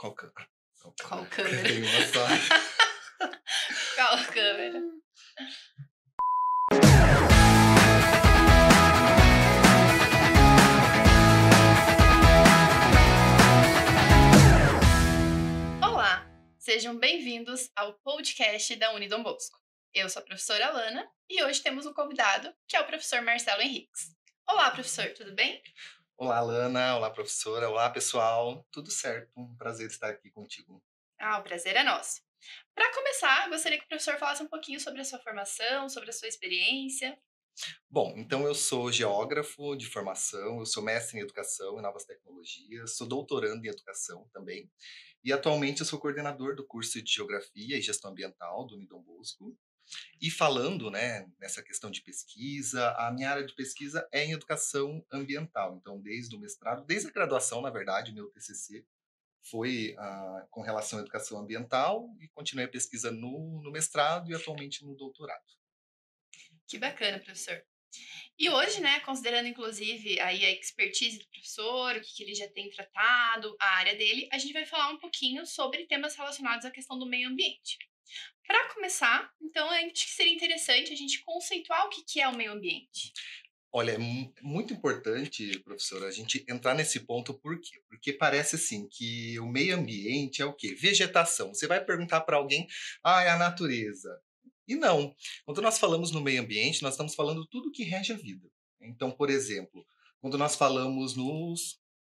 Qual câmera? Qual Qual câmera? câmera? Tem uma só. Qual câmera? Olá, sejam bem-vindos ao podcast da Uni Dom Bosco. Eu sou a professora Alana e hoje temos um convidado, que é o professor Marcelo Henriques. Olá, professor, tudo bem? Olá, Alana. Olá, professora. Olá, pessoal. Tudo certo? Um prazer estar aqui contigo. O prazer é nosso. Para começar, eu gostaria que o professor falasse um pouquinho sobre a sua formação, sobre a sua experiência. Bom, então eu sou geógrafo de formação, eu sou mestre em educação e novas tecnologias, sou doutorando em educação também, e atualmente eu sou coordenador do curso de Geografia e Gestão Ambiental do Unidom Bosco. E falando, né, nessa questão de pesquisa, a minha área de pesquisa é em educação ambiental. Então, desde o mestrado, desde a graduação, na verdade, o meu TCC foi com relação à educação ambiental e continuei a pesquisa no mestrado e atualmente no doutorado. Que bacana, professor. E hoje, né, considerando inclusive aí a expertise do professor, o que ele já tem tratado, a área dele, a gente vai falar um pouquinho sobre temas relacionados à questão do meio ambiente. Para começar, então, acho que seria interessante a gente conceituar o que é o meio ambiente. Olha, é muito importante, professora, a gente entrar nesse ponto, por quê? Porque parece assim que o meio ambiente é o quê? Vegetação. Você vai perguntar para alguém, é a natureza. E não. Quando nós falamos no meio ambiente, nós estamos falando tudo que rege a vida. Então, por exemplo, quando nós falamos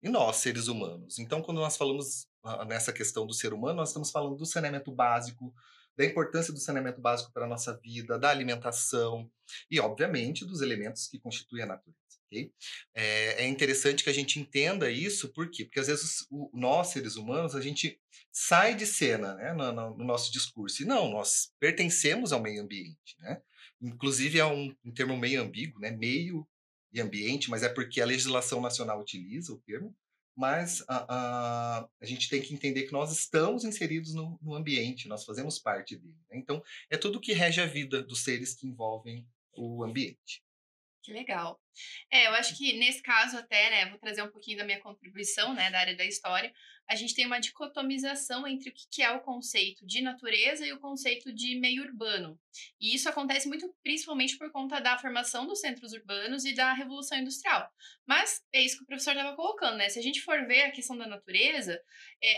em nós, seres humanos. Então, quando nós falamos nessa questão do ser humano, nós estamos falando do saneamento básico, da importância do saneamento básico para a nossa vida, da alimentação, e, obviamente, dos elementos que constituem a natureza. Okay? É interessante que a gente entenda isso, por quê? Porque às vezes nós, seres humanos, a gente sai de cena, né, no nosso discurso. E não, nós pertencemos ao meio ambiente. Né? Inclusive, é um termo meio ambíguo, né? Meio e ambiente, mas é porque a legislação nacional utiliza o termo. Mas a gente tem que entender que nós estamos inseridos no ambiente, nós fazemos parte dele. Né? Então, é tudo que rege a vida dos seres que envolvem o ambiente. Que legal. Eu acho que nesse caso até, né, vou trazer um pouquinho da minha contribuição, né, da área da história. A gente tem uma dicotomização entre o que é o conceito de natureza e o conceito de meio urbano. E isso acontece muito principalmente por conta da formação dos centros urbanos e da revolução industrial. Mas é isso que o professor estava colocando, né? Se a gente for ver a questão da natureza,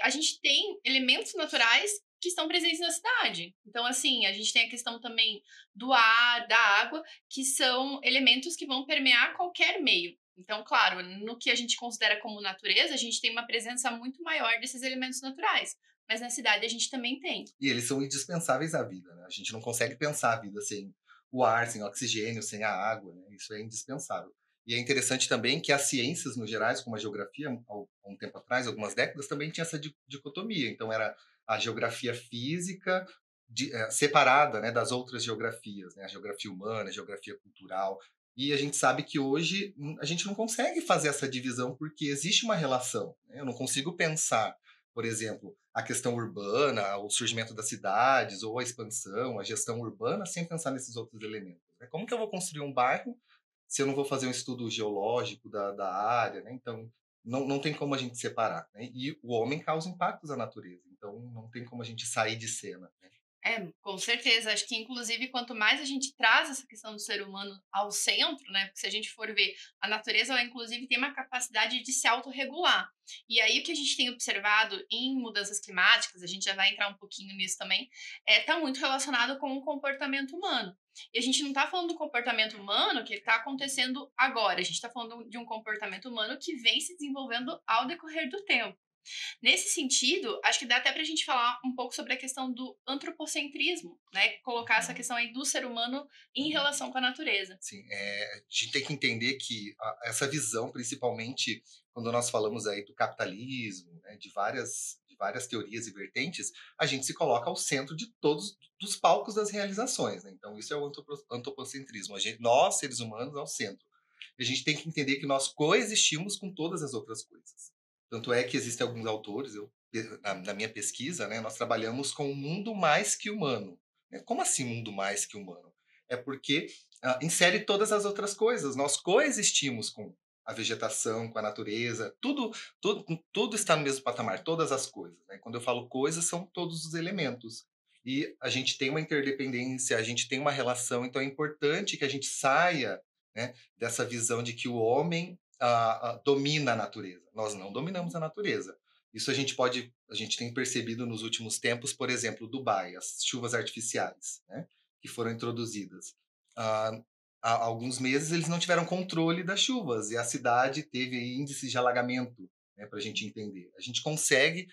a gente tem elementos naturais que estão presentes na cidade. Então, assim, a gente tem a questão também do ar, da água, que são elementos que vão permear qualquer meio. Então, claro, no que a gente considera como natureza, a gente tem uma presença muito maior desses elementos naturais. Mas na cidade a gente também tem. E eles são indispensáveis à vida, né? A gente não consegue pensar a vida sem o ar, sem o oxigênio, sem a água, né? Isso é indispensável. E é interessante também que as ciências, no gerais, como a geografia, há um tempo atrás, algumas décadas, também tinha essa dicotomia. Então, era a geografia física separada, né, das outras geografias, né? A geografia humana, a geografia cultural. E a gente sabe que hoje a gente não consegue fazer essa divisão porque existe uma relação. Né? Eu não consigo pensar, por exemplo, a questão urbana, o surgimento das cidades, ou a expansão, a gestão urbana, sem pensar nesses outros elementos. Né? Como que eu vou construir um bairro se eu não vou fazer um estudo geológico da área? Né? Então, não tem como a gente separar. Né? E o homem causa impactos à natureza, então não tem como a gente sair de cena. Né? Com certeza. Acho que, inclusive, quanto mais a gente traz essa questão do ser humano ao centro, né? Porque se a gente for ver, a natureza, ela, inclusive, tem uma capacidade de se autorregular. E aí, o que a gente tem observado em mudanças climáticas, a gente já vai entrar um pouquinho nisso também, está muito relacionado com o comportamento humano. E a gente não está falando do comportamento humano que está acontecendo agora, a gente está falando de um comportamento humano que vem se desenvolvendo ao decorrer do tempo. Nesse sentido, acho que dá até para a gente falar um pouco sobre a questão do antropocentrismo, né? Colocar essa questão aí do ser humano em relação com a natureza. Sim, a gente tem que entender que essa visão, principalmente quando nós falamos aí do capitalismo, né, de várias teorias e vertentes, a gente se coloca ao centro de todos dos palcos das realizações. Né? Então, isso é o antropocentrismo. Nós, seres humanos, ao centro. E a gente tem que entender que nós coexistimos com todas as outras coisas. Tanto é que existem alguns autores, na minha pesquisa, né, nós trabalhamos com um mundo mais que humano. Né? Como assim mundo mais que humano? É porque insere todas as outras coisas. Nós coexistimos com a vegetação com a natureza, tudo, tudo está no mesmo patamar, todas as coisas, né? Quando eu falo coisas, são todos os elementos. E a gente tem uma interdependência, a gente tem uma relação, então é importante que a gente saia, né, dessa visão de que o homem domina a natureza. Nós não dominamos a natureza. Isso a gente tem percebido nos últimos tempos, por exemplo, Dubai, as chuvas artificiais, né, que foram introduzidas. Ah, há alguns meses eles não tiveram controle das chuvas e a cidade teve índices de alagamento, né, para a gente entender. A gente consegue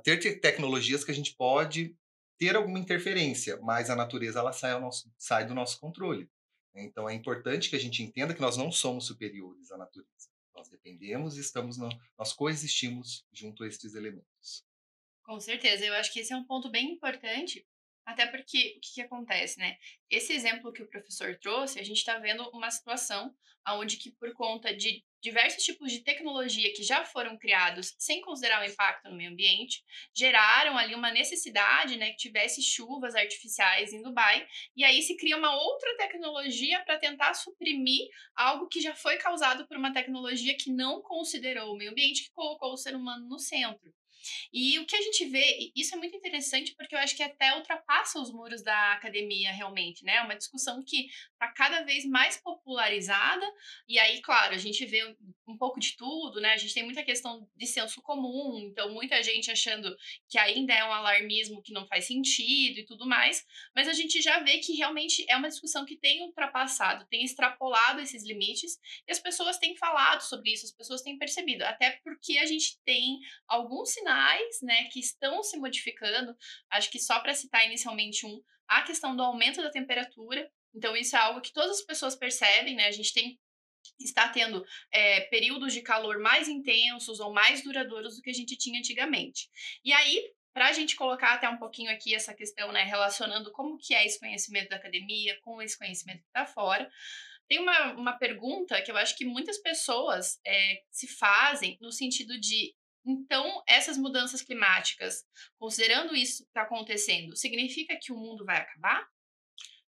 ter tecnologias que a gente pode ter alguma interferência, mas a natureza ela sai do nosso controle. Então é importante que a gente entenda que nós não somos superiores à natureza. Nós dependemos e nós coexistimos junto a estes elementos. Com certeza, eu acho que esse é um ponto bem importante, até porque o que que acontece, né? Esse exemplo que o professor trouxe, a gente está vendo uma situação onde que por conta de diversos tipos de tecnologia que já foram criados sem considerar o impacto no meio ambiente, geraram ali uma necessidade, né, que tivesse chuvas artificiais em Dubai, e aí se cria uma outra tecnologia para tentar suprimir algo que já foi causado por uma tecnologia que não considerou o meio ambiente, que colocou o ser humano no centro. E o que a gente vê, e isso é muito interessante porque eu acho que até ultrapassa os muros da academia realmente, né? É uma discussão que está cada vez mais popularizada, e aí, claro, a gente vê um pouco de tudo, né? A gente tem muita questão de senso comum, então muita gente achando que ainda é um alarmismo que não faz sentido e tudo mais, mas a gente já vê que realmente é uma discussão que tem ultrapassado, tem extrapolado esses limites, e as pessoas têm falado sobre isso, as pessoas têm percebido, até porque a gente tem alguns sinais, né, que estão se modificando. Acho que só para citar inicialmente a questão do aumento da temperatura. Então, isso é algo que todas as pessoas percebem, né? A gente está tendo períodos de calor mais intensos ou mais duradouros do que a gente tinha antigamente. E aí, para a gente colocar até um pouquinho aqui essa questão, né, relacionando como que é esse conhecimento da academia com esse conhecimento que está fora, tem uma pergunta que eu acho que muitas pessoas se fazem no sentido de, então, essas mudanças climáticas, considerando isso que está acontecendo, significa que o mundo vai acabar?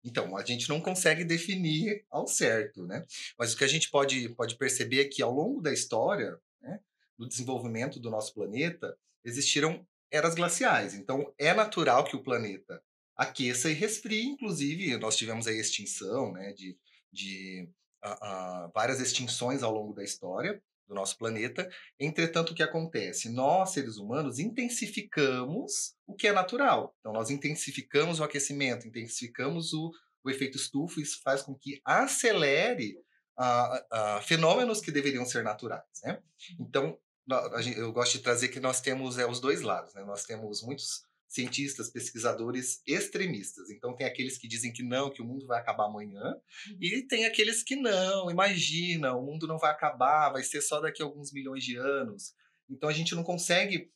Então, a gente não consegue definir ao certo, né? Mas o que a gente pode perceber é que ao longo da história, né, do desenvolvimento do nosso planeta, existiram eras glaciais. Então, é natural que o planeta aqueça e resfrie. Inclusive, nós tivemos a extinção, né, de várias extinções ao longo da história do nosso planeta. Entretanto, o que acontece? Nós, seres humanos, intensificamos o que é natural. Então, nós intensificamos o aquecimento, intensificamos o efeito estufa, e isso faz com que acelere fenômenos que deveriam ser naturais, né? Então, eu gosto de trazer que nós temos os dois lados, né? Nós temos muitos cientistas, pesquisadores extremistas. Então, tem aqueles que dizem que não, que o mundo vai acabar amanhã, e tem aqueles que não, imagina, o mundo não vai acabar, vai ser só daqui a alguns milhões de anos. Então, a gente não consegue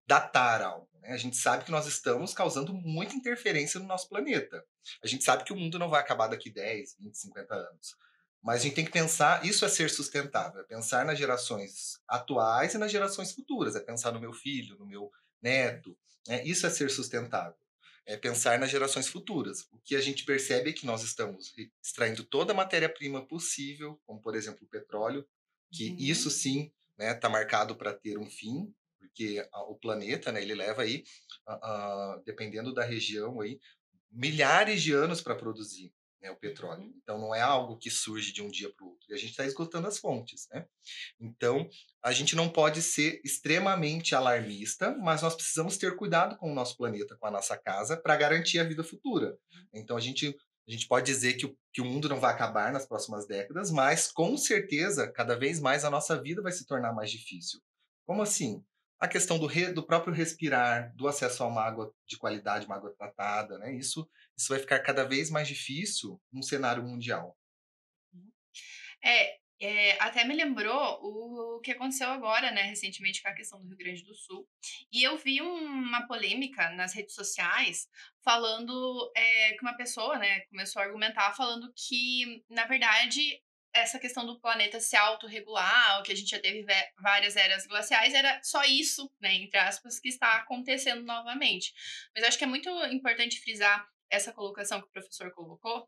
datar algo, né? A gente sabe que nós estamos causando muita interferência no nosso planeta. A gente sabe que o mundo não vai acabar daqui 10, 20, 50 anos. Mas a gente tem que pensar, isso é ser sustentável, é pensar nas gerações atuais e nas gerações futuras, é pensar no meu filho, no meu neto, né? Isso é ser sustentável, é pensar nas gerações futuras. O que a gente percebe é que nós estamos extraindo toda a matéria-prima possível, como por exemplo o petróleo, que Uhum. isso sim, né, está marcado para ter um fim, porque o planeta, né, ele leva aí, dependendo da região aí, milhares de anos para produzir, né, o petróleo. Uhum. Então não é algo que surge de um dia para o outro. E a gente está esgotando as fontes, né? Então a gente não pode ser extremamente alarmista, mas nós precisamos ter cuidado com o nosso planeta, com a nossa casa, para garantir a vida futura. Então a gente pode dizer que o mundo não vai acabar nas próximas décadas, mas com certeza, cada vez mais a nossa vida vai se tornar mais difícil. Como assim? A questão do próprio respirar, do acesso a uma água de qualidade, uma água tratada, né? Isso vai ficar cada vez mais difícil num cenário mundial. Até me lembrou o que aconteceu agora, né, recentemente com a questão do Rio Grande do Sul. E eu vi uma polêmica nas redes sociais falando que uma pessoa, né, começou a argumentar falando que, na verdade, essa questão do planeta se autorregular, o que a gente já teve várias eras glaciais, era só isso, né, entre aspas, que está acontecendo novamente. Mas acho que é muito importante frisar essa colocação que o professor colocou,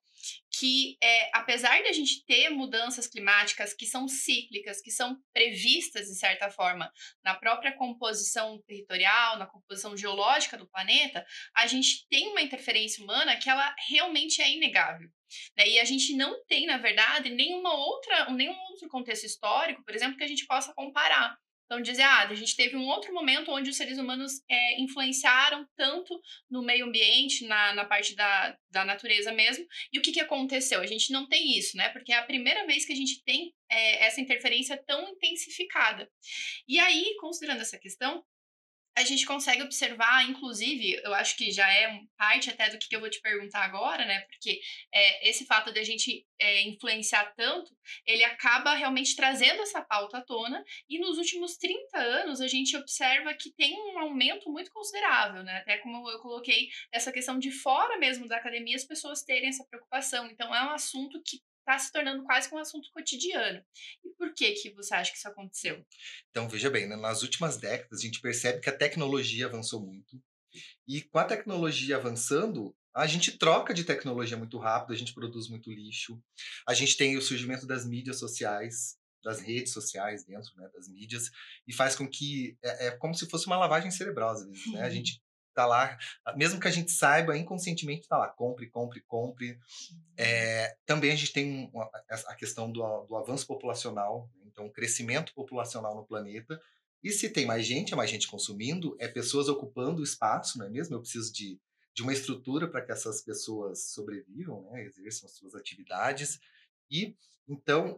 que apesar de a gente ter mudanças climáticas que são cíclicas, que são previstas, de certa forma, na própria composição territorial, na composição geológica do planeta, a gente tem uma interferência humana que ela realmente é inegável. Né? E a gente não tem, na verdade, nenhum outro contexto histórico, por exemplo, que a gente possa comparar. Então, dizer, a gente teve um outro momento onde os seres humanos influenciaram tanto no meio ambiente, na parte da natureza mesmo, e o que aconteceu? A gente não tem isso, né? Porque é a primeira vez que a gente tem essa interferência tão intensificada. E aí, considerando essa questão, a gente consegue observar, inclusive, eu acho que já é parte até do que eu vou te perguntar agora, né? Porque esse fato de a gente influenciar tanto, ele acaba realmente trazendo essa pauta à tona, e nos últimos 30 anos a gente observa que tem um aumento muito considerável, né? Até como eu coloquei, essa questão de fora mesmo da academia, as pessoas terem essa preocupação. Então, é um assunto que está se tornando quase que um assunto cotidiano. E por que você acha que isso aconteceu? Então, veja bem, né, nas últimas décadas a gente percebe que a tecnologia avançou muito. E com a tecnologia avançando, a gente troca de tecnologia muito rápido, a gente produz muito lixo. A gente tem o surgimento das mídias sociais, das redes sociais dentro, né, das mídias, e faz com que é como se fosse uma lavagem cerebral às vezes, né? A gente tá lá, mesmo que a gente saiba, inconscientemente tá lá, compre, compre, compre. Também a gente tem a questão do avanço populacional, né, então o crescimento populacional no planeta. E se tem mais gente, é mais gente consumindo, é pessoas ocupando o espaço, não é mesmo? Eu preciso de uma estrutura para que essas pessoas sobrevivam, né, exerçam as suas atividades. E então,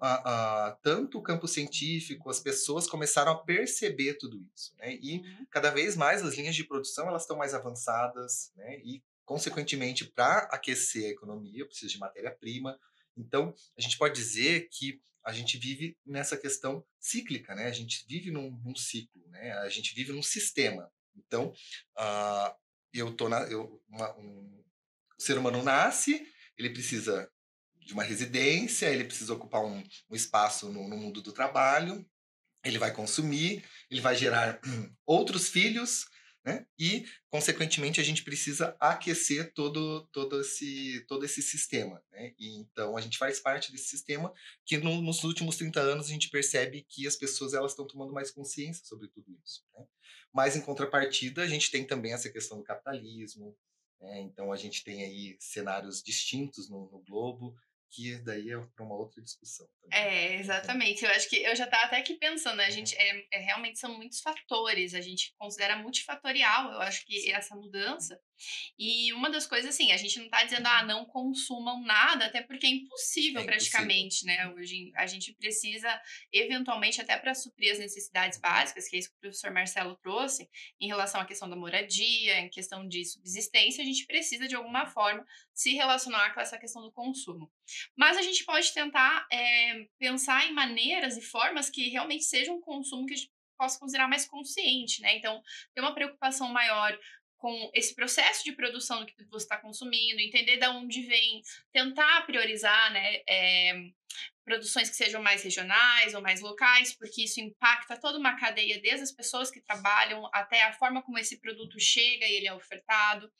tanto o campo científico, as pessoas começaram a perceber tudo isso, né? E Uhum. cada vez mais as linhas de produção elas estão mais avançadas, né? E consequentemente, para aquecer a economia, eu preciso de matéria-prima. Então, a gente pode dizer que a gente vive nessa questão cíclica, né? A gente vive num ciclo, né? A gente vive num sistema. Então, ah, eu tô na, eu, uma, um, o ser humano nasce, ele precisa de uma residência, ele precisa ocupar um espaço no mundo do trabalho, ele vai consumir, ele vai gerar outros filhos, né? E, consequentemente, a gente precisa aquecer todo esse sistema. Né? E, então, a gente faz parte desse sistema que, nos últimos 30 anos, a gente percebe que as pessoas elas estão tomando mais consciência sobre tudo isso. Né? Mas, em contrapartida, a gente tem também essa questão do capitalismo. Né? Então, a gente tem aí cenários distintos no globo, que daí é para uma outra discussão também. Uhum. Exatamente. Eu acho que eu já estava até aqui pensando, né, a Uhum. gente realmente são muitos fatores, a gente considera multifatorial, eu acho que Sim. essa mudança. E uma das coisas, assim, a gente não está dizendo: "Ah, não consumam nada", até porque é É impossível impossível. praticamente, né, hoje a gente precisa, eventualmente, até para suprir as necessidades básicas, que é isso que o professor Marcelo trouxe, em relação à questão da moradia, em questão de subsistência, a gente precisa de alguma forma se relacionar com essa questão do consumo. Mas a gente pode tentar, pensar em maneiras e formas que realmente sejam um consumo que a gente possa considerar mais consciente, né. Então, ter uma preocupação maior com esse processo de produção do que você está consumindo, entender da onde vem, tentar priorizar, né, produções que sejam mais regionais ou mais locais, porque isso impacta toda uma cadeia, desde as pessoas que trabalham até a forma como esse produto chega e ele é ofertado.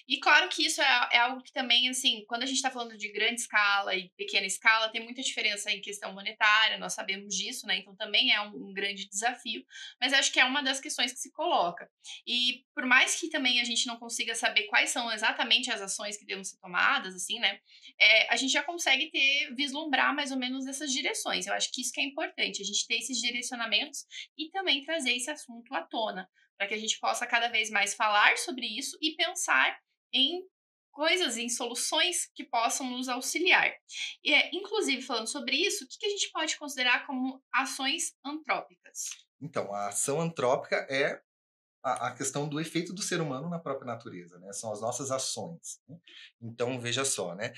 E claro que isso é algo que também, assim, quando a gente está falando de grande escala e pequena escala, tem muita diferença em questão monetária, nós sabemos disso, né? Então também é um grande desafio, mas acho que é uma das questões que se coloca. E por mais que também a gente não consiga saber quais são exatamente as ações que devem ser tomadas, assim, né? A gente já consegue vislumbrar mais ou menos essas direções. Eu acho que isso que é importante, a gente ter esses direcionamentos e também trazer esse assunto à tona, para que a gente possa cada vez mais falar sobre isso e pensar em coisas, em soluções que possam nos auxiliar. E, inclusive, falando sobre isso, o que a gente pode considerar como ações antrópicas? Então, a ação antrópica é a questão do efeito do ser humano na própria natureza, né? São as nossas ações. Né? Então, veja só, né?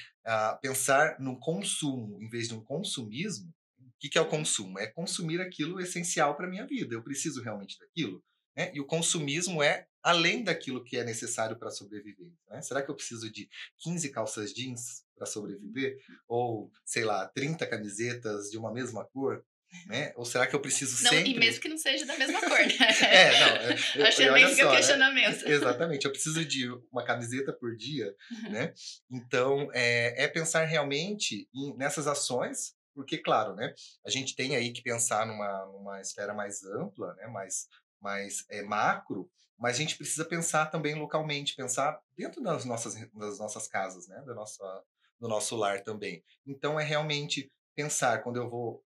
Pensar no consumo em vez de um consumismo. O que é o Uhum. consumo? É consumir aquilo essencial para a minha vida. Eu preciso realmente daquilo? Né? E o consumismo é além daquilo que é necessário para sobreviver. Né? Será que eu preciso de 15 calças jeans para sobreviver? Ou, sei lá, 30 camisetas de uma mesma cor? né? Ou será que eu preciso Não, e sempre... mesmo que não seja da mesma cor, né? E Achando olha nem fica só, né? questionamento. Exatamente, eu preciso de uma camiseta por dia, né? Então, é pensar realmente nessas ações, porque, claro, né? A gente tem aí que pensar numa esfera mais ampla, né? Mais macro, mas a gente precisa pensar também localmente, pensar dentro das nossas casas, né? Do nosso lar também. Então, é realmente pensar quando eu vou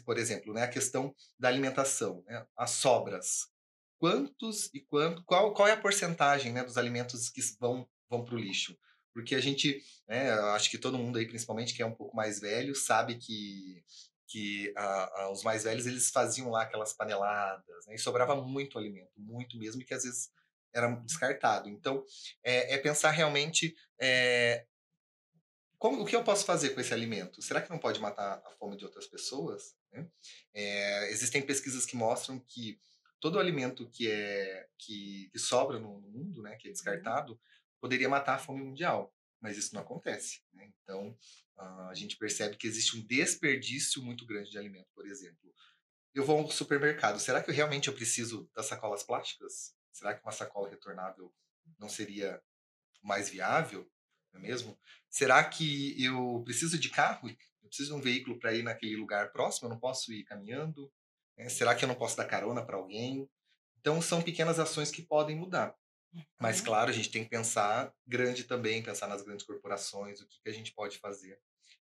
por exemplo, né, a questão da alimentação, né, as sobras. Quantos e qual é a porcentagem, né, dos alimentos que vão para o lixo? Porque a gente, né, eu acho que todo mundo aí, principalmente que é um pouco mais velho, sabe que os mais velhos eles faziam lá aquelas paneladas, né, e sobrava muito alimento, muito mesmo, e que às vezes era descartado. Então, é pensar realmente o que eu posso fazer com esse alimento? Será que não pode matar a fome de outras pessoas? Né? Existem pesquisas que mostram que todo alimento que sobra no mundo, né, que é Uhum. descartado, poderia matar a fome mundial, mas isso não acontece. Né? Então, a gente percebe que existe um desperdício muito grande de alimento, por exemplo. Eu vou ao supermercado, será que realmente eu preciso das sacolas plásticas? Será que uma sacola retornável não seria mais viável, não é mesmo? Será que eu preciso de carro? Eu preciso de um veículo para ir naquele lugar próximo? Eu não posso ir caminhando? Será que eu não posso dar carona para alguém? Então, são pequenas ações que podem mudar. Mas, Uhum. claro, a gente tem que pensar grande também, pensar nas grandes corporações, o que que a gente pode fazer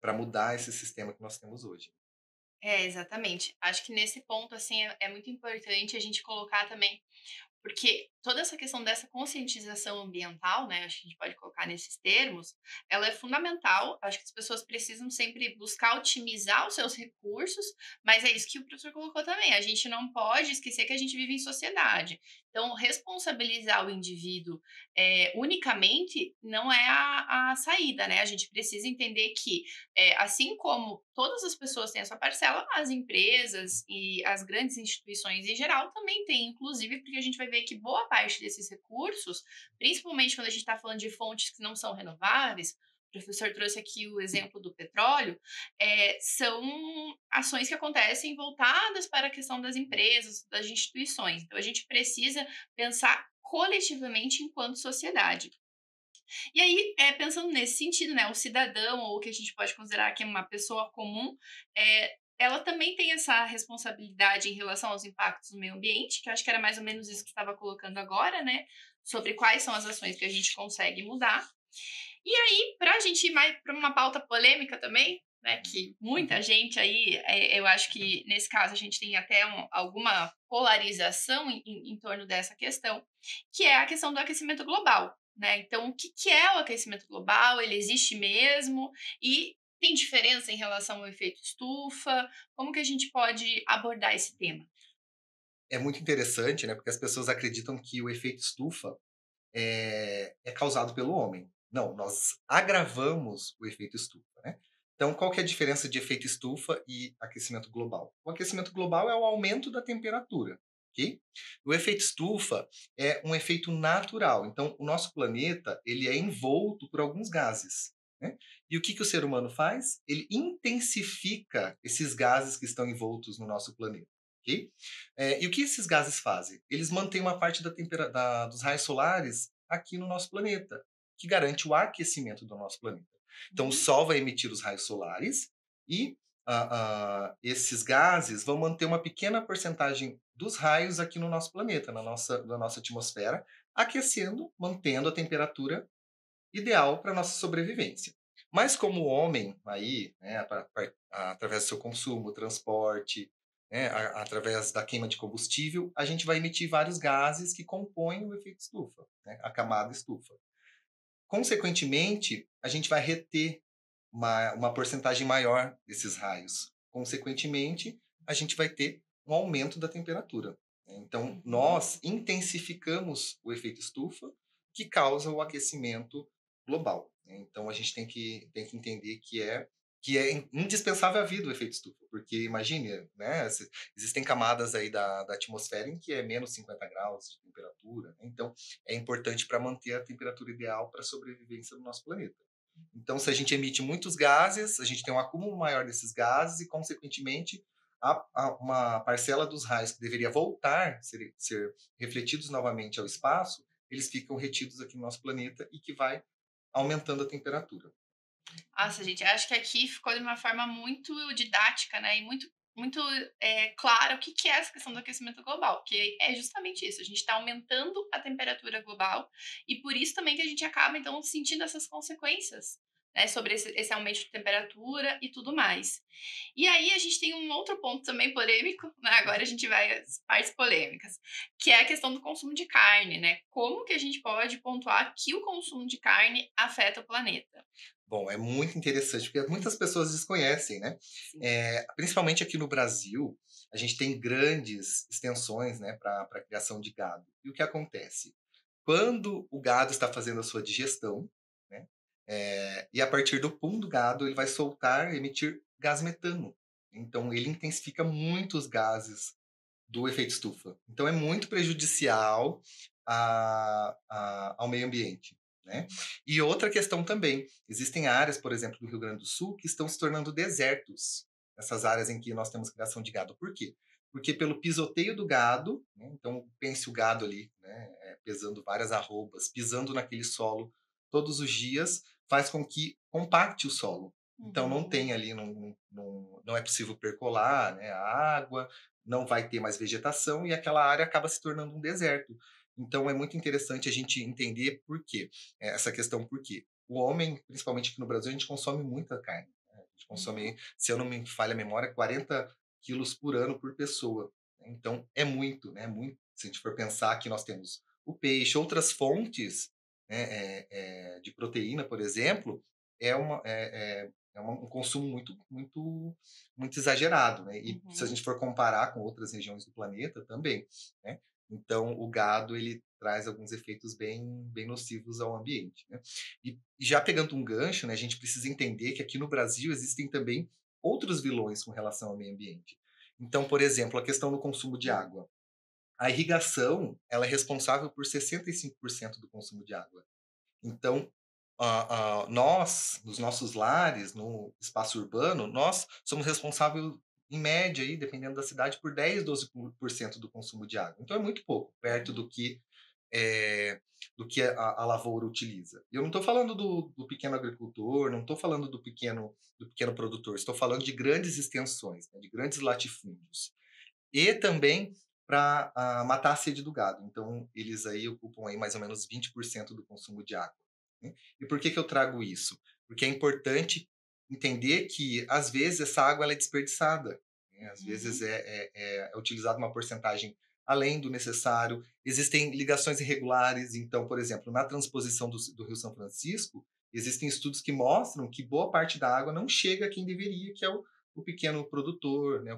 para mudar esse sistema que nós temos hoje. É, exatamente. Acho que nesse ponto, assim, é muito importante a gente colocar também porque toda essa questão dessa conscientização ambiental, né, acho que a gente pode colocar nesses termos, ela é fundamental. Acho que as pessoas precisam sempre buscar otimizar os seus recursos, mas é isso que o professor colocou também. A gente não pode esquecer que a gente vive em sociedade. Então, responsabilizar o indivíduo unicamente não é a saída, né? A gente precisa entender que, assim como todas as pessoas têm a sua parcela, as empresas e as grandes instituições em geral também têm, inclusive, porque a gente vai ver que boa parte desses recursos, principalmente quando a gente está falando de fontes que não são renováveis, o professor trouxe aqui o exemplo do petróleo, são ações que acontecem voltadas para a questão das empresas, das instituições. Então, a gente precisa pensar coletivamente enquanto sociedade. E aí, pensando nesse sentido, né, o cidadão, ou o que a gente pode considerar que é uma pessoa comum, ela também tem essa responsabilidade em relação aos impactos no meio ambiente, que eu acho que era mais ou menos isso que estava colocando agora, né, sobre quais são as ações que a gente consegue mudar. E aí, para a gente ir mais para uma pauta polêmica também, né, que muita gente aí, eu acho que nesse caso a gente tem até alguma polarização em torno dessa questão, que é a questão do aquecimento global, né? Então, o que é o aquecimento global? Ele existe mesmo? E tem diferença em relação ao efeito estufa? Como que a gente pode abordar esse tema? É muito interessante, né, porque as pessoas acreditam que o efeito estufa é causado pelo homem. Não, nós agravamos o efeito estufa, né? Então, qual que é a diferença de efeito estufa e aquecimento global? O aquecimento global é o aumento da temperatura, ok? O efeito estufa é um efeito natural. Então, o nosso planeta ele é envolto por alguns gases, né? E o que o ser humano faz? Ele intensifica esses gases que estão envoltos no nosso planeta. Ok? E o que esses gases fazem? Eles mantêm uma parte dos raios solares aqui no nosso planeta, que garante o aquecimento do nosso planeta. Então, o Uhum, Sol vai emitir os raios solares e esses gases vão manter uma pequena porcentagem dos raios aqui no nosso planeta, na nossa atmosfera, aquecendo, mantendo a temperatura ideal para a nossa sobrevivência. Mas como o homem, aí, né, através do seu consumo, transporte, né, através da queima de combustível, a gente vai emitir vários gases que compõem o efeito estufa, né, a camada estufa. Consequentemente, a gente vai reter uma porcentagem maior desses raios. Consequentemente, a gente vai ter um aumento da temperatura. Né. Então, uhum. nós intensificamos o efeito estufa, que causa o aquecimento global. Né. Então, a gente tem que entender que é indispensável a vida o efeito estufa, porque imagine, né, existem camadas aí da atmosfera em que é menos 50 graus de temperatura, né. Então, é importante para manter a temperatura ideal para a sobrevivência do nosso planeta. Então, se a gente emite muitos gases, a gente tem um acúmulo maior desses gases e, consequentemente, uma parcela dos raios que deveria voltar, ser refletidos novamente ao espaço, eles ficam retidos aqui no nosso planeta e que vai aumentando a temperatura. Nossa, gente, acho que aqui ficou de uma forma muito didática, né, e muito clara o que que é essa questão do aquecimento global, que é justamente isso, a gente está aumentando a temperatura global e por isso também que a gente acaba, então, sentindo essas consequências, né, sobre esse aumento de temperatura e tudo mais. E aí a gente tem um outro ponto também polêmico, né, agora a gente vai às partes polêmicas, que é a questão do consumo de carne, né, como que a gente pode pontuar que o consumo de carne afeta o planeta? Bom, é muito interessante, porque muitas pessoas desconhecem, né? Sim. Principalmente aqui no Brasil, a gente tem grandes extensões, né, para a criação de gado. E o que acontece? Quando o gado está fazendo a sua digestão, né, e a partir do pum do gado, ele vai soltar, emitir gás metano. Então, ele intensifica muito os gases do efeito estufa. Então, é muito prejudicial ao meio ambiente. Né? E outra questão também, existem áreas, por exemplo, do Rio Grande do Sul, que estão se tornando desertos, essas áreas em que nós temos criação de gado. Por quê? Porque pelo pisoteio do gado, né? Então pense o gado ali, né? Pesando várias arrobas, pisando naquele solo todos os dias, faz com que compacte o solo. Então não Uhum. tem ali, não é possível percolar, né, a água, não vai ter mais vegetação e aquela área acaba se tornando um deserto. Então é muito interessante a gente entender por quê. Essa questão por quê. O homem, principalmente aqui no Brasil, a gente consome muita carne. Né? A gente Uhum. consome, se eu não me falha a memória, 40 quilos por ano por pessoa. Então é muito, né? Muito. Se a gente for pensar que nós temos o peixe, outras fontes, né, de proteína, por exemplo, um consumo muito exagerado, né? E se a Uhum. gente for comparar com outras regiões do planeta também, né? Então, o gado ele traz alguns efeitos bem nocivos ao ambiente, né? E já pegando um gancho, né, a gente precisa entender que aqui no Brasil existem também outros vilões com relação ao meio ambiente. Então, por exemplo, a questão do consumo de água. A irrigação, ela é responsável por 65% do consumo de água. Então, nós, nos nossos lares, no espaço urbano, nós somos responsáveis, em média, aí, dependendo da cidade, por 10, 12% do consumo de água. Então é muito pouco, perto Uhum. eh, do que a lavoura utiliza. E eu não estou falando do pequeno agricultor, não estou falando do pequeno produtor, estou falando de grandes extensões, né, de grandes latifúndios. E também para matar a sede do gado. Então, eles aí ocupam aí mais ou menos 20% do consumo de água. Né? E por que, que eu trago isso? Porque é importante entender que, às vezes, essa água ela é desperdiçada. Né? Às vezes Uhum. é utilizada uma porcentagem além do necessário. Existem ligações irregulares. Então, por exemplo, na transposição do Rio São Francisco, existem estudos que mostram que boa parte da água não chega a quem deveria, que é o pequeno produtor, né?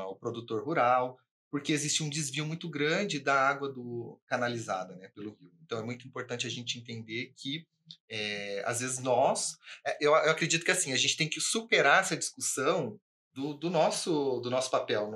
O produtor rural, porque existe um desvio muito grande da água canalizada, né, pelo rio. Então é muito importante a gente entender que às vezes eu acredito que assim a gente tem que superar essa discussão do nosso papel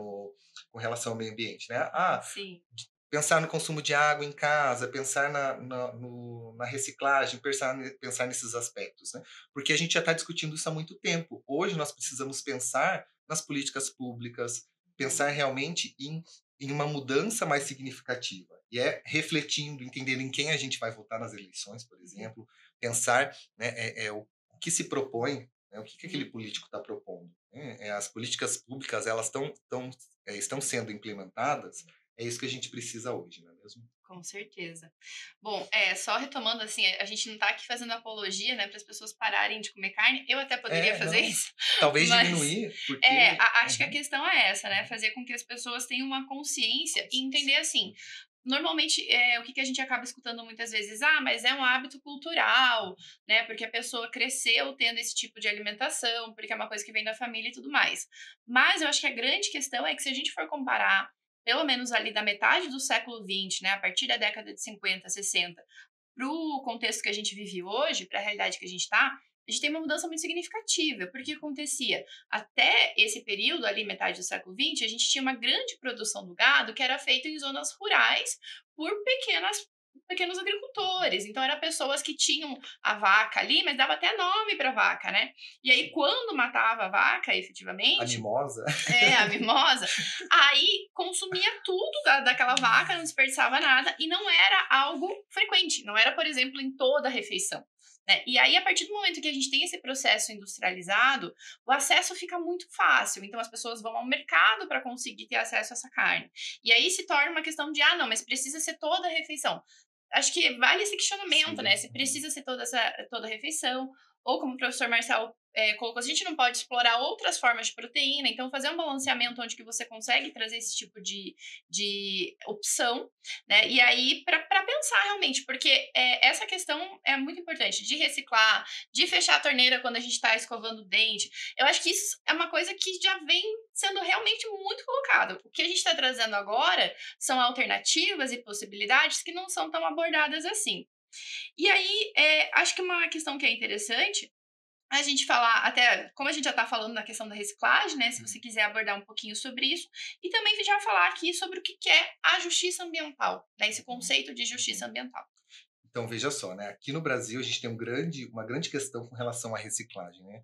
com relação ao meio ambiente, né? Sim. Pensar no consumo de água em casa, pensar na reciclagem, pensar nesses aspectos, né? Porque a gente já está discutindo isso há muito tempo. Hoje nós precisamos pensar nas políticas públicas, pensar realmente em uma mudança mais significativa. E é refletindo, entendendo em quem a gente vai votar nas eleições, por Uhum. exemplo, pensar, né, o que se propõe, né, o que aquele Uhum. político está propondo. Né? As políticas públicas elas estão sendo implementadas, é isso que a gente precisa hoje, não é mesmo? Com certeza. Bom, só retomando, assim, a gente não tá aqui fazendo apologia, né, para as pessoas pararem de comer carne. Eu até poderia fazer Não. isso, Talvez mas diminuir, porque. acho que a Uhum. questão é essa, né, fazer com que as pessoas tenham uma consciência e entender assim. Normalmente, o que que a gente acaba escutando muitas vezes? Ah, mas é um hábito cultural, né? Porque a pessoa cresceu tendo esse tipo de alimentação, porque é uma coisa que vem da família e tudo mais. Mas eu acho que a grande questão é que se a gente for comparar pelo menos ali da metade do século XX, né, a partir da década de 50, 60, para o contexto que a gente vive hoje, para a realidade que a gente está, a gente tem uma mudança muito significativa. Porque o que acontecia? Até esse período, ali, metade do século XX, a gente tinha uma grande produção do gado que era feita em zonas rurais por pequenas pequenos agricultores. Então, eram pessoas que tinham a vaca ali, mas dava até nome para a vaca, né? E aí, quando matava a vaca, A efetivamente, mimosa. a mimosa, aí consumia tudo daquela vaca, não desperdiçava nada, e não era algo frequente, não era, por exemplo, em toda a refeição. Né? E aí, a partir do momento que a gente tem esse processo industrializado, o acesso fica muito fácil. Então, as pessoas vão ao mercado para conseguir ter acesso a essa carne. E aí se torna uma questão de, não, mas precisa ser toda a refeição. Acho que vale esse questionamento, Sim. né? Se precisa ser toda a refeição, ou como o professor Marcel colocou, a gente não pode explorar outras formas de proteína, então fazer um balanceamento onde que você consegue trazer esse tipo de opção, né? E aí, para pensar realmente, porque essa questão é muito importante, de reciclar, de fechar a torneira quando a gente está escovando o dente. Eu acho que isso é uma coisa que já vem sendo realmente muito colocado. O que a gente está trazendo agora são alternativas e possibilidades que não são tão abordadas assim. E aí, acho que uma questão que é interessante a gente falar, até como a gente já está falando na questão da reciclagem, né? Se você quiser abordar um pouquinho sobre isso, e também já falar aqui sobre o que é a justiça ambiental, né? Esse conceito de justiça ambiental. Então, veja só, né? Aqui no Brasil, a gente tem uma grande questão com relação à reciclagem, né?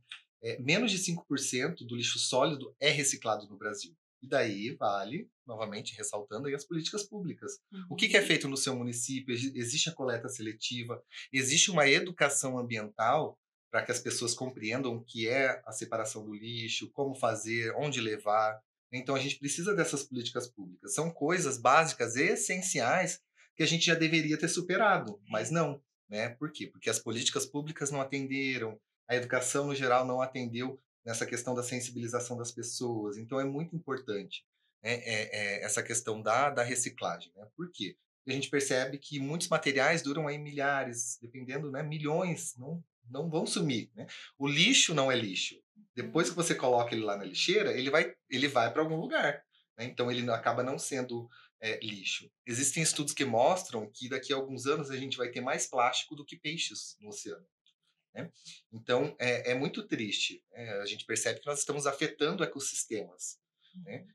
Menos de 5% do lixo sólido é reciclado no Brasil. E daí vale, novamente, ressaltando aí as políticas públicas. O que é feito no seu município? Existe a coleta seletiva? Existe uma educação ambiental para que as pessoas compreendam o que é a separação do lixo, como fazer, onde levar? Então, a gente precisa dessas políticas públicas. São coisas básicas, essenciais, que a gente já deveria ter superado, mas não, né? Por quê? Porque as políticas públicas não atenderam, a educação no geral não atendeu nessa questão da sensibilização das pessoas. Então é muito importante, né, essa questão da reciclagem, né? Por quê? Porque a gente percebe que muitos materiais duram aí milhares, dependendo, né, milhões, não vão sumir, né? O lixo não é lixo. Depois que você coloca ele lá na lixeira, ele vai para algum lugar, né? Então ele acaba não sendo lixo. Existem estudos que mostram que daqui a alguns anos a gente vai ter mais plástico do que peixes no oceano. Né? Então, é muito triste. Né? A gente percebe que nós estamos afetando ecossistemas. Né?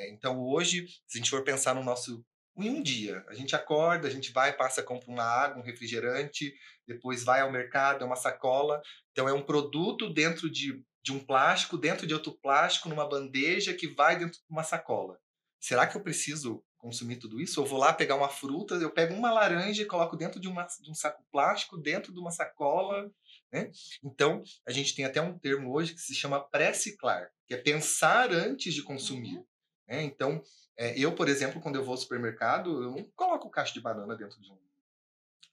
Então, hoje, se a gente for pensar no nosso. Em um dia, a gente acorda, a gente vai, passa, compra uma água, um refrigerante, depois vai ao mercado, é uma sacola. Então, é um produto dentro de um plástico, dentro de outro plástico, numa bandeja que vai dentro de uma sacola. Será que eu preciso consumir tudo isso? Eu vou lá pegar uma fruta, eu pego uma laranja e coloco dentro de um saco plástico, dentro de uma sacola, né? Então, a gente tem até um termo hoje que se chama pré-ciclar, que é pensar antes de consumir. Né? Então, eu, por exemplo, quando eu vou ao supermercado, eu não coloco caixa de banana dentro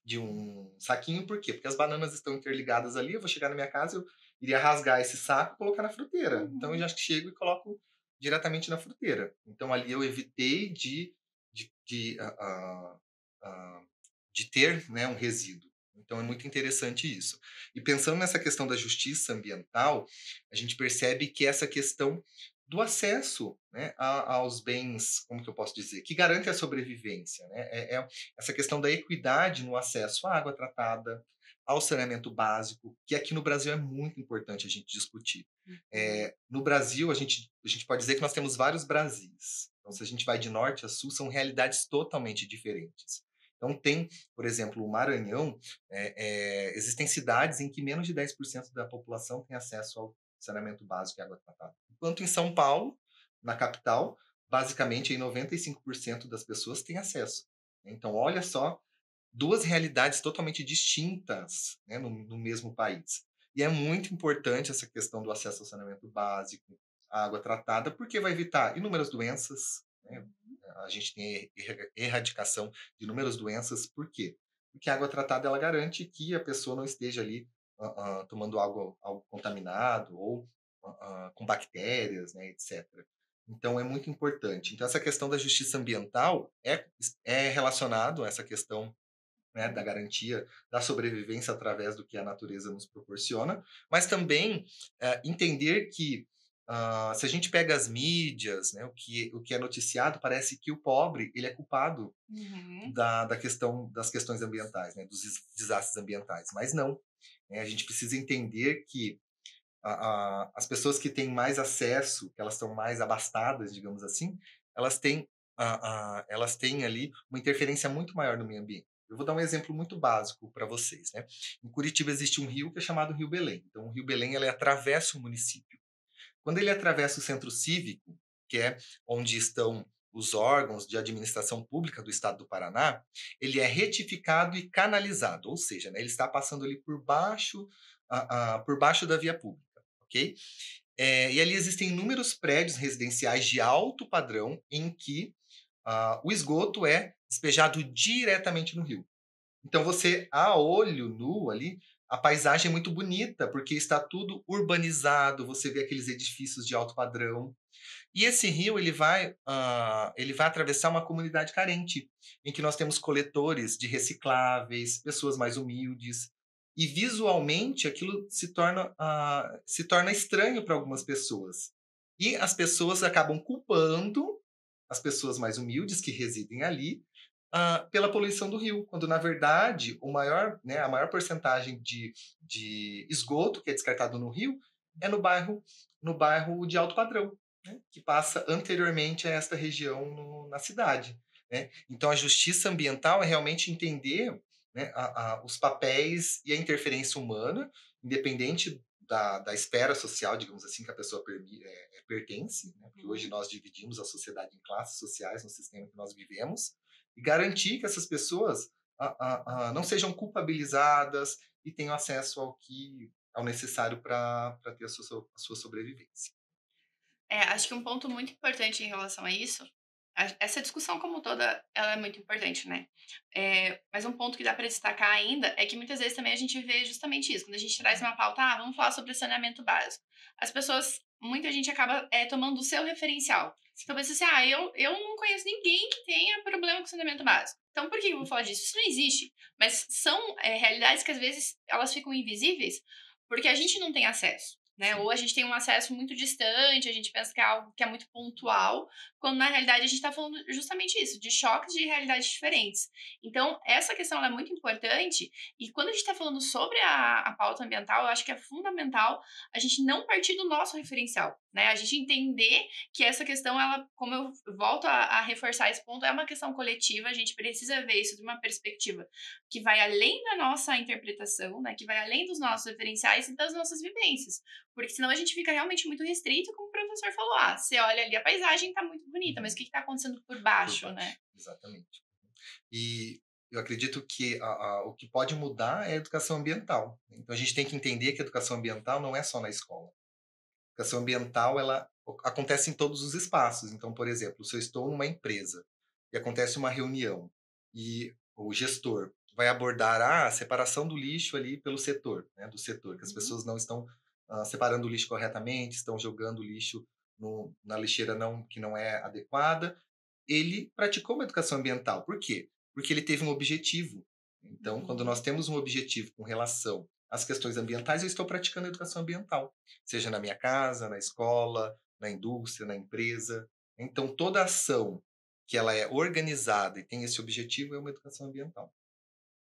de um saquinho, por quê? Porque as bananas estão interligadas ali, eu vou chegar na minha casa, eu iria rasgar esse saco e colocar na fruteira. Então, eu já chego e coloco diretamente na fruteira. Então, ali eu evitei de, de, ah, ah, ah, de ter, né, um resíduo. Então é muito interessante isso. E pensando nessa questão da justiça ambiental, a gente percebe que essa questão do acesso, né, aos bens, como que eu posso dizer, que garante a sobrevivência, né, essa questão da equidade no acesso à água tratada, ao saneamento básico, que aqui no Brasil é muito importante a gente discutir. No Brasil, a gente pode dizer que nós temos vários Brasis. Então, se a gente vai de norte a sul, são realidades totalmente diferentes. Então, tem, por exemplo, o Maranhão, existem cidades em que menos de 10% da população tem acesso ao saneamento básico e água tratada. Enquanto em São Paulo, na capital, basicamente aí 95% das pessoas têm acesso. Então, olha só, duas realidades totalmente distintas, né, no mesmo país. E é muito importante essa questão do acesso ao saneamento básico, à água tratada, porque vai evitar inúmeras doenças, né? A gente tem erradicação de inúmeras doenças, por quê? Porque a água tratada ela garante que a pessoa não esteja ali tomando algo contaminado ou com bactérias, né, etc. Então é muito importante. Então essa questão da justiça ambiental é relacionado a essa questão, né, da garantia da sobrevivência através do que a natureza nos proporciona, mas também entender que se a gente pega as mídias, né, o que é noticiado, parece que o pobre ele é culpado das questões ambientais, né, dos desastres ambientais, mas não. Né, a gente precisa entender que as pessoas que têm mais acesso, que elas estão mais abastadas, digamos assim, elas têm, elas têm ali uma interferência muito maior no meio ambiente. Eu vou dar um exemplo muito básico para vocês, né? Em Curitiba existe um rio que é chamado Rio Belém. Então, o Rio Belém ele atravessa o município. Quando ele atravessa o centro cívico, que é onde estão os órgãos de administração pública do estado do Paraná, ele é retificado e canalizado, ou seja, né, ele está passando ali por baixo da via pública, ok? E ali existem inúmeros prédios residenciais de alto padrão em que o esgoto é despejado diretamente no rio. Então você, a olho nu ali, a paisagem é muito bonita, porque está tudo urbanizado, você vê aqueles edifícios de alto padrão. E esse rio ele vai atravessar uma comunidade carente, em que nós temos coletores de recicláveis, pessoas mais humildes. E visualmente aquilo se torna estranho para algumas pessoas. E as pessoas acabam culpando as pessoas mais humildes que residem ali pela poluição do rio, quando na verdade a maior porcentagem de esgoto que é descartado no rio é no bairro de alto padrão, né, que passa anteriormente a esta região na cidade. Né? Então a justiça ambiental é realmente entender, né, os papéis e a interferência humana, independente da esfera social, digamos assim, que a pessoa pertence, né? Porque hoje nós dividimos a sociedade em classes sociais no sistema que nós vivemos, e garantir que essas pessoas não sejam culpabilizadas e tenham acesso ao necessário para ter a sua sobrevivência. Acho que um ponto muito importante em relação a isso, essa discussão como toda, ela é muito importante, né? Mas um ponto que dá para destacar ainda é que muitas vezes também a gente vê justamente isso. Quando a gente traz uma pauta, vamos falar sobre saneamento básico. As pessoas, muita gente acaba tomando o seu referencial. Então pensa assim, eu não conheço ninguém que tenha problema com saneamento básico. Então por que eu vou falar disso? Isso não existe. Mas são realidades que às vezes elas ficam invisíveis porque a gente não tem acesso. Né? Ou a gente tem um acesso muito distante, a gente pensa que é algo que é muito pontual, quando na realidade a gente está falando justamente isso, de choques de realidades diferentes. Então, essa questão é muito importante, e quando a gente está falando sobre a pauta ambiental, eu acho que é fundamental a gente não partir do nosso referencial, né? A gente entender que essa questão, ela, como eu volto a reforçar esse ponto, é uma questão coletiva, a gente precisa ver isso de uma perspectiva que vai além da nossa interpretação, né? Que vai além dos nossos referenciais e das nossas vivências. Porque senão a gente fica realmente muito restrito, como o professor falou. Você olha ali, a paisagem tá muito bonita, mas o que tá acontecendo por baixo, né? Exatamente. E eu acredito que o que pode mudar é a educação ambiental. Então a gente tem que entender que a educação ambiental não é só na escola. A educação ambiental, ela acontece em todos os espaços. Então, por exemplo, se eu estou numa empresa e acontece uma reunião e o gestor vai abordar a separação do lixo ali pelo setor, né, do setor, que as pessoas não estão separando o lixo corretamente, estão jogando o lixo na lixeira que não é adequada, ele praticou uma educação ambiental. Por quê? Porque ele teve um objetivo. Então, quando nós temos um objetivo com relação às questões ambientais, eu estou praticando educação ambiental, seja na minha casa, na escola, na indústria, na empresa. Então, toda ação que ela é organizada e tem esse objetivo é uma educação ambiental.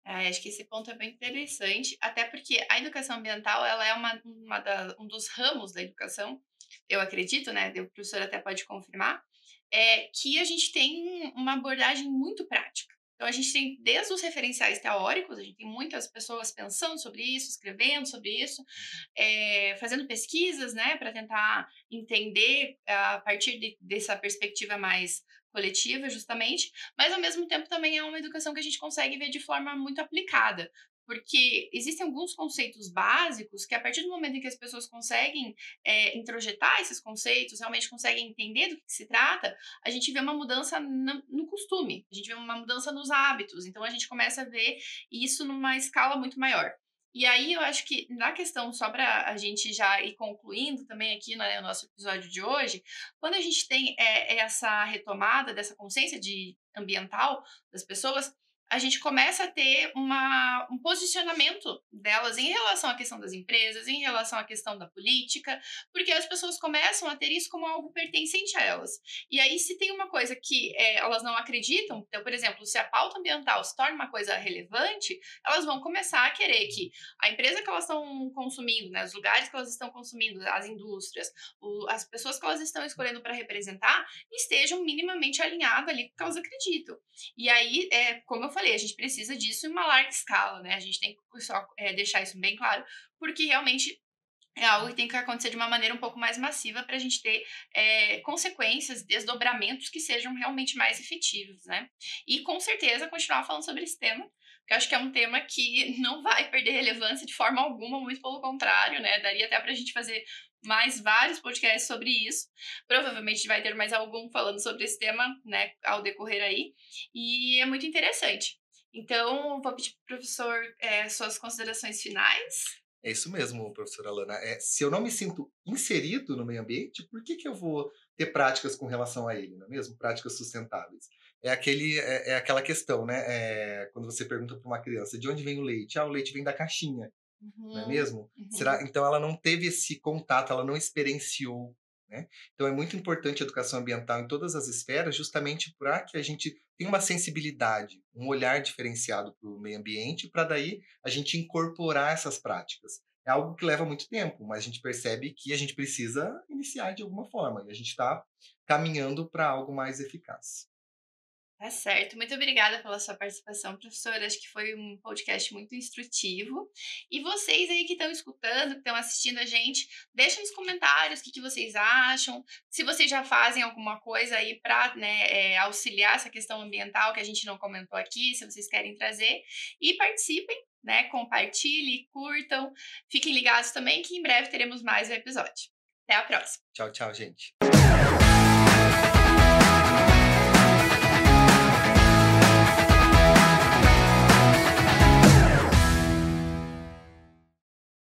Acho que esse ponto é bem interessante, até porque a educação ambiental, ela é um dos ramos da educação, eu acredito, né? O professor até pode confirmar, que a gente tem uma abordagem muito prática. Então, a gente tem desde os referenciais teóricos, a gente tem muitas pessoas pensando sobre isso, escrevendo sobre isso, fazendo pesquisas, né, para tentar entender a partir dessa perspectiva mais coletiva, justamente, mas ao mesmo tempo também é uma educação que a gente consegue ver de forma muito aplicada. Porque existem alguns conceitos básicos que, a partir do momento em que as pessoas conseguem introjetar esses conceitos, realmente conseguem entender do que se trata, a gente vê uma mudança no costume, a gente vê uma mudança nos hábitos. Então, a gente começa a ver isso numa escala muito maior. E aí, eu acho que na questão, só para a gente já ir concluindo também aqui no nosso episódio de hoje, quando a gente tem essa retomada dessa consciência ambiental das pessoas, a gente começa a ter um posicionamento delas em relação à questão das empresas, em relação à questão da política, porque as pessoas começam a ter isso como algo pertencente a elas. E aí, se tem uma coisa que elas não acreditam, então, por exemplo, se a pauta ambiental se torna uma coisa relevante, elas vão começar a querer que a empresa que elas estão consumindo, né, os lugares que elas estão consumindo, as indústrias, as pessoas que elas estão escolhendo para representar, estejam minimamente alinhadas ali com o que elas acreditam. E aí, como eu falei, a gente precisa disso em uma larga escala, né? A gente tem que só deixar isso bem claro, porque realmente é algo que tem que acontecer de uma maneira um pouco mais massiva para a gente ter consequências, desdobramentos que sejam realmente mais efetivos, né? E com certeza continuar falando sobre esse tema, porque eu acho que é um tema que não vai perder relevância de forma alguma, muito pelo contrário, né? Daria até para a gente fazer mais vários podcasts sobre isso. Provavelmente vai ter mais algum falando sobre esse tema, né, ao decorrer aí. E é muito interessante. Então, vou pedir para o professor suas considerações finais. É isso mesmo, professora Alana. Se eu não me sinto inserido no meio ambiente, por que eu vou ter práticas com relação a ele, não é mesmo? Práticas sustentáveis. É aquela questão, né? Quando você pergunta para uma criança de onde vem o leite? Ah, o leite vem da caixinha, não é Uhum, mesmo? uhum. Então ela não teve esse contato, ela não experienciou, né? Então é muito importante a educação ambiental em todas as esferas, justamente para que a gente tenha uma sensibilidade, um olhar diferenciado para o meio ambiente, para daí a gente incorporar essas práticas. É algo que leva muito tempo, mas a gente percebe que a gente precisa iniciar de alguma forma, e a gente está caminhando para algo mais eficaz. Tá certo. Muito obrigada pela sua participação, professora. Acho que foi um podcast muito instrutivo. E vocês aí que estão escutando, que estão assistindo a gente, deixem nos comentários o que vocês acham. Se vocês já fazem alguma coisa aí para, né, auxiliar essa questão ambiental que a gente não comentou aqui, se vocês querem trazer. E participem, né? Compartilhem, curtam. Fiquem ligados também que em breve teremos mais um episódio. Até a próxima. Tchau, tchau, gente.